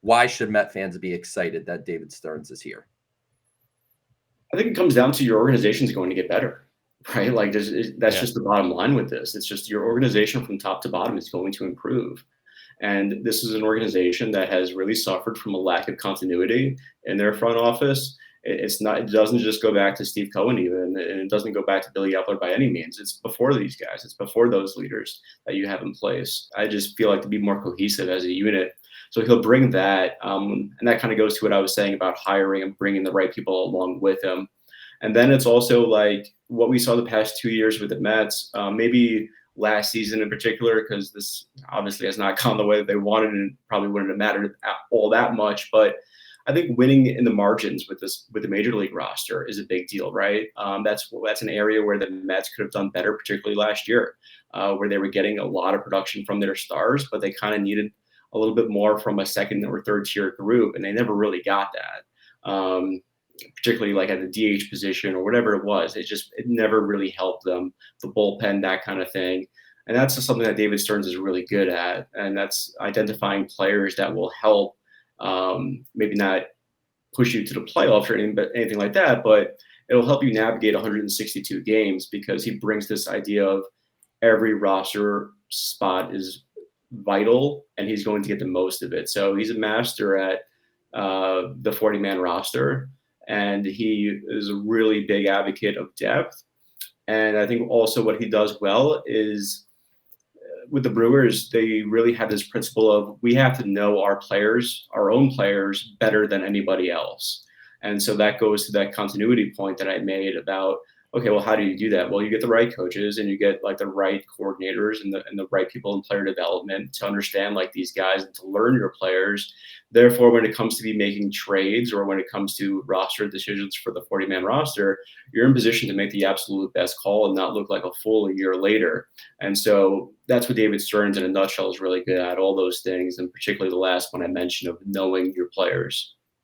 why should Met fans be excited that David Stearns is here? I think it comes down to your organization is going to get better, right? Like that's just the bottom line with this. It's just your organization from top to bottom is going to improve. And this is an organization that has really suffered from a lack of continuity in their front office. It doesn't just go back to Steve Cohen even, and it doesn't go back to Billy Epler by any means. It's before these guys. It's before those leaders that you have in place. I just feel like to be more cohesive as a unit. So he'll bring that. And that kind of goes to what I was saying about hiring and bringing the right people along with him. And then it's also like what we saw the past 2 years with the Mets, maybe last season in particular, because this obviously has not gone the way that they wanted and probably wouldn't have mattered all that much. But I think winning in the margins with the major league roster is a big deal, right? That's an area where the Mets could have done better, particularly last year, where they were getting a lot of production from their stars, but they kind of needed a little bit more from a second or third tier group, and they never really got that. Particularly like at the DH position or whatever it was, it never really helped them. The bullpen, that kind of thing. And that's just something that David Stearns is really good at. And that's identifying players that will help, maybe not push you to the playoffs or anything like that, but it'll help you navigate 162 games because he brings this idea of every roster spot is vital and he's going to get the most of it. So he's a master at the 40-man roster. And he is a really big advocate of depth. And I think also what he does well is with the Brewers, they really have this principle of we have to know our players, our own players, better than anybody else. And so that goes to that continuity point that I made about, okay, well, how do you do that? Well, you get the right coaches and you get like the right coordinators and the right people in player development to understand like these guys and to learn your players. Therefore, when it comes to be making trades or when it comes to roster decisions for the 40-man roster, you're in position to make the absolute best call and not look like a fool a year later. And so that's what David Stearns in a nutshell is really good at, all those things, and particularly the last one I mentioned of knowing your players.